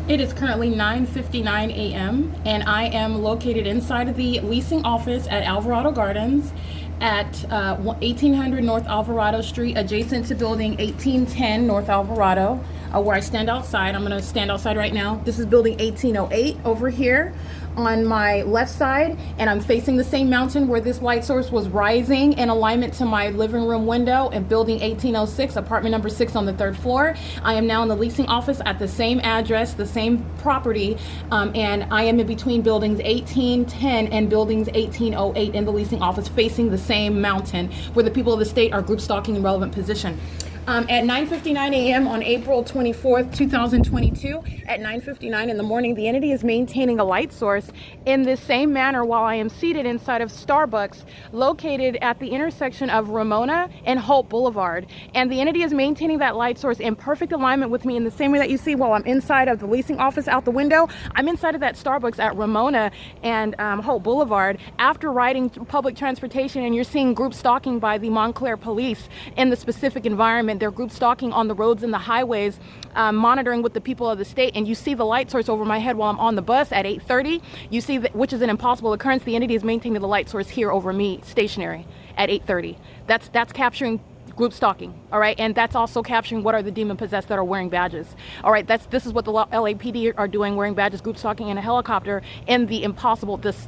It is currently 9:59 a.m. and I am located inside of the leasing office at Alvarado Gardens at 1800 North Alvarado Street, adjacent to building 1810 North Alvarado, where I stand outside. I'm going to stand outside right now. This is building 1808 over here on my left side, and I'm facing the same mountain where this light source was rising in alignment to my living room window in building 1806, apartment number 6 on the 3rd floor. I am now in the leasing office at the same address, the same property, and I am in between buildings 1810 and buildings 1808 in the leasing office, facing the same mountain where the people of the state are group stalking in relevant position. At 9:59 a.m. on April 24th, 2022, at 9:59 in the morning, the entity is maintaining a light source in this same manner while I am seated inside of Starbucks, located at the intersection of Ramona and Hope Boulevard. And the entity is maintaining that light source in perfect alignment with me in the same way that you see while I'm inside of the leasing office out the window. I'm inside of that Starbucks at Ramona and Hope Boulevard after riding public transportation, and you're seeing group stalking by the Montclair police in the specific environment. They're group stalking on the roads and the highways, monitoring with the people of the state. And you see the light source over my head while I'm on the bus at 8:30. You see that, which is an impossible occurrence. The entity is maintaining the light source here over me, stationary, at 8:30. That's capturing group stalking, all right? And that's also capturing what are the demon possessed that are wearing badges, all right? This is what the LAPD are doing, wearing badges, group stalking in a helicopter in the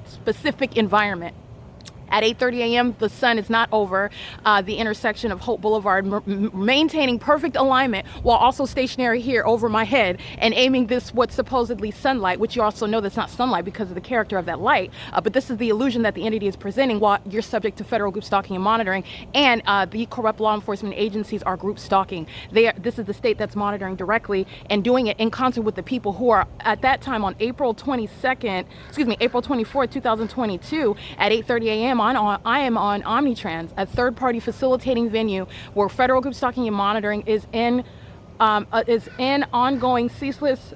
specific environment. At 8:30 a.m., the sun is not over the intersection of Hope Boulevard, maintaining perfect alignment while also stationary here over my head and aiming this what's supposedly sunlight, which you also know that's not sunlight because of the character of that light. But this is the illusion that the entity is presenting while you're subject to federal group stalking and monitoring, and the corrupt law enforcement agencies are group stalking. This is the state that's monitoring directly and doing it in concert with the people who are at that time on April 24th, 2022 at 8:30 a.m. I am on Omnitrans, a third-party facilitating venue where federal group stalking and monitoring is in ongoing ceaseless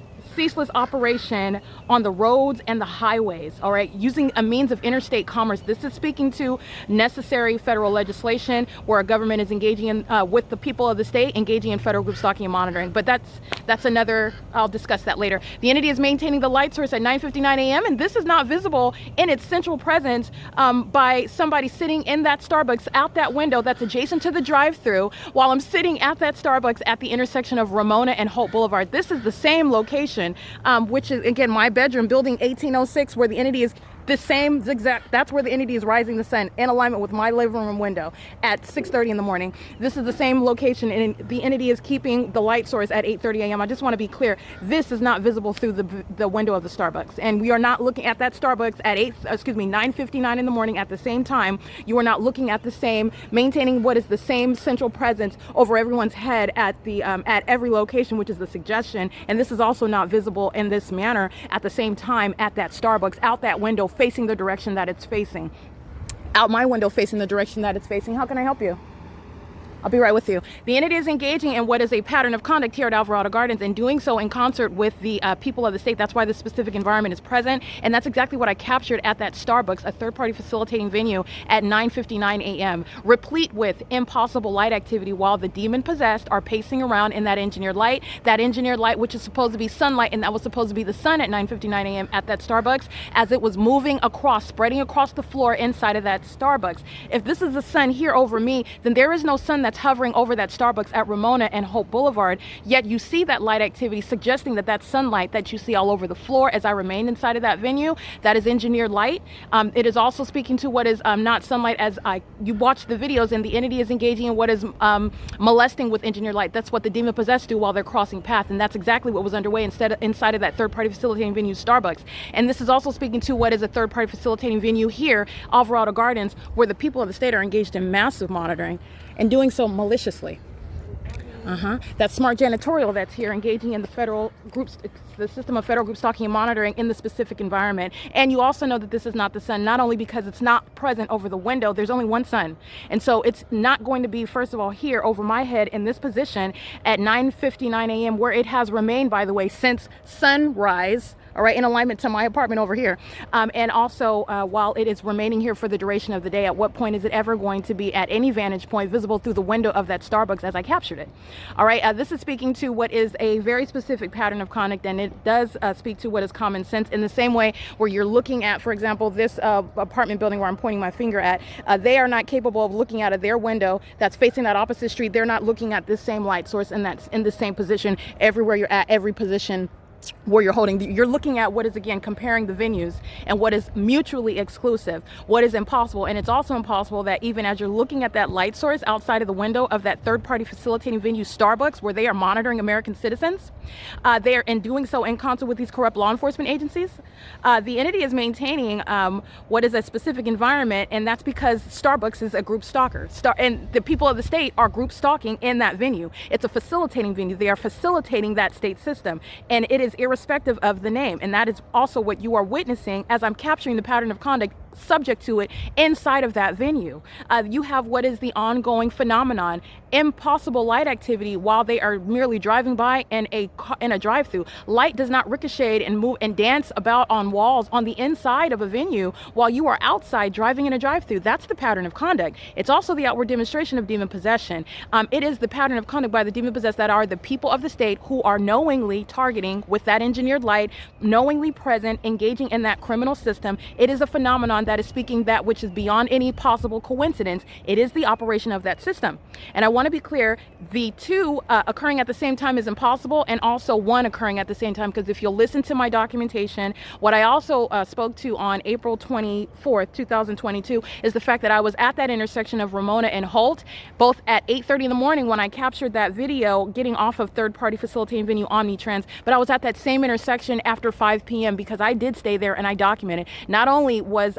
operation on the roads and the highways, all right, using a means of interstate commerce. This is speaking to necessary federal legislation where a government is engaging in, with the people of the state, engaging in federal group stalking and monitoring. But that's another, I'll discuss that later. The entity is maintaining the light source at 9:59 a.m. and this is not visible in its central presence by somebody sitting in that Starbucks out that window that's adjacent to the drive-through while I'm sitting at that Starbucks at the intersection of Ramona and Hope Boulevard. This is the same location, which is, again, my bedroom, building 1806, where the entity is the same exact, that's where the entity is rising the sun in alignment with my living room window at 6:30 in the morning. This is the same location, and the entity is keeping the light source at 8:30 a.m. I just want to be clear, this is not visible through the window of the Starbucks, and we are not looking at that Starbucks at 9:59 in the morning at the same time. You are not looking at the same, maintaining what is the same central presence over everyone's head at every location, which is the suggestion. And this is also not visible in this manner at the same time at that Starbucks, out that window, facing the direction that it's facing, out my window facing the direction that it's facing. How can I help you? I'll be right with you. The entity is engaging in what is a pattern of conduct here at Alvarado Gardens and doing so in concert with the people of the state. That's why this specific environment is present. And that's exactly what I captured at that Starbucks, a third-party facilitating venue at 9:59 a.m., replete with impossible light activity while the demon-possessed are pacing around in that engineered light, which is supposed to be sunlight, and that was supposed to be the sun at 9:59 a.m. at that Starbucks as it was moving across, spreading across the floor inside of that Starbucks. If this is the sun here over me, then there is no sun that's hovering over that Starbucks at Ramona and Hope Boulevard, yet you see that light activity suggesting that that sunlight that you see all over the floor as I remain inside of that venue, that is engineered light. It is also speaking to what is not sunlight as you watch the videos, and the entity is engaging in what is molesting with engineered light. That's what the demon possessed do while they're crossing paths, and that's exactly what was underway inside of that third-party facilitating venue, Starbucks. And this is also speaking to what is a third-party facilitating venue here, Alvarado Gardens, where the people of the state are engaged in massive monitoring and doing so maliciously. That smart janitorial that's here, engaging in the system of federal group stalking and monitoring in the specific environment. And you also know that this is not the sun, not only because it's not present over the window, there's only one sun. And so it's not going to be, first of all, here over my head in this position at 9:59 a.m., where it has remained, by the way, since sunrise all right, in alignment to my apartment over here. And also, while it is remaining here for the duration of the day, at what point is it ever going to be at any vantage point visible through the window of that Starbucks as I captured it? All right, this is speaking to what is a very specific pattern of conduct, and it does speak to what is common sense in the same way where you're looking at, for example, this apartment building where I'm pointing my finger at. They are not capable of looking out of their window that's facing that opposite street. They're not looking at this same light source, and that's in the same position everywhere you're at, every position where you're holding. You're looking at what is, again, comparing the venues and what is mutually exclusive, what is impossible. And it's also impossible that even as you're looking at that light source outside of the window of that third-party facilitating venue, Starbucks, where they are monitoring American citizens, they are in doing so in concert with these corrupt law enforcement agencies. The entity is maintaining what is a specific environment, and that's because Starbucks is a group stalker. And the people of the state are group stalking in that venue. It's a facilitating venue. They are facilitating that state system, and it is irrespective of the name. And that is also what you are witnessing as I'm capturing the pattern of conduct subject to it inside of that venue. You have what is the ongoing phenomenon, impossible light activity while they are merely driving by in a drive-through. Light does not ricochet and move and dance about on walls on the inside of a venue while you are outside driving in a drive-through. That's the pattern of conduct. It's also the outward demonstration of demon possession. It is the pattern of conduct by the demon possessed that are the people of the state who are knowingly targeting with that engineered light, knowingly present, engaging in that criminal system. It is a phenomenon that is speaking that which is beyond any possible coincidence. It is the operation of that system. And I want to be clear, the two occurring at the same time is impossible, and also one occurring at the same time, because if you'll listen to my documentation, what I also spoke to on April 24th, 2022, is the fact that I was at that intersection of Ramona and Holt, both at 8:30 in the morning when I captured that video getting off of third-party facilitating venue Omnitrans, but I was at that same intersection after 5 p.m. because I did stay there and I documented. Not only was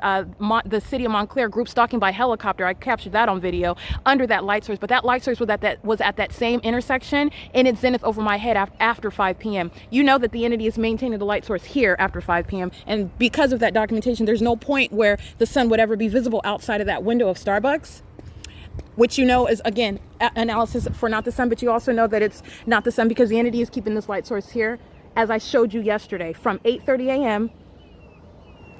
the city of Montclair group stalking by helicopter, I captured that on video under that light source, but that light source was at that same intersection in its zenith over my head after 5 p.m. You know that the entity is maintaining the light source here after 5 p.m. and because of that documentation, there's no point where the sun would ever be visible outside of that window of Starbucks, which you know is, again, analysis for not the sun, but you also know that it's not the sun because the entity is keeping this light source here, as I showed you yesterday, from 8:30 a.m.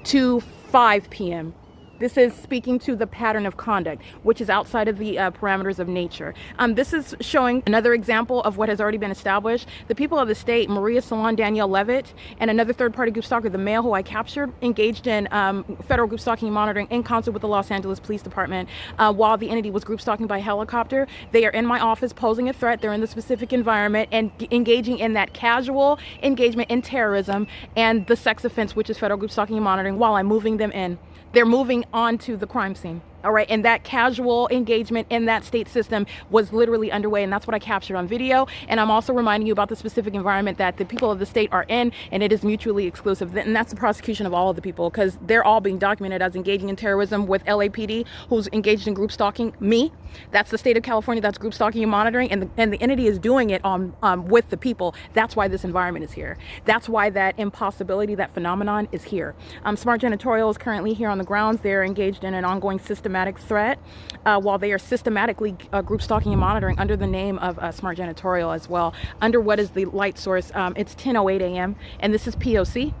to 5 p.m. This is speaking to the pattern of conduct, which is outside of the parameters of nature. This is showing another example of what has already been established. The people of the state, Maria Salon, Danielle Levitt, and another third-party group stalker, the male who I captured, engaged in federal group stalking and monitoring in concert with the Los Angeles Police Department while the entity was group stalking by helicopter. They are in my office posing a threat. They're in the specific environment and engaging in that casual engagement in terrorism and the sex offense, which is federal group stalking and monitoring, while I'm moving them in. They're moving on to the crime scene. All right, and that casual engagement in that state system was literally underway, and that's what I captured on video. And I'm also reminding you about the specific environment that the people of the state are in, and it is mutually exclusive. And that's the prosecution of all of the people, because they're all being documented as engaging in terrorism with LAPD, who's engaged in group stalking me. That's the state of California that's group stalking and monitoring, and the entity is doing it on with the people. That's why this environment is here. That's why that impossibility, that phenomenon is here. Smart Janitorial is currently here on the grounds. They're engaged in an ongoing systematic threat while they are systematically group stalking and monitoring under the name of Smart Janitorial as well, under what is the light source. It's 10:08 a.m. and this is P.O.C.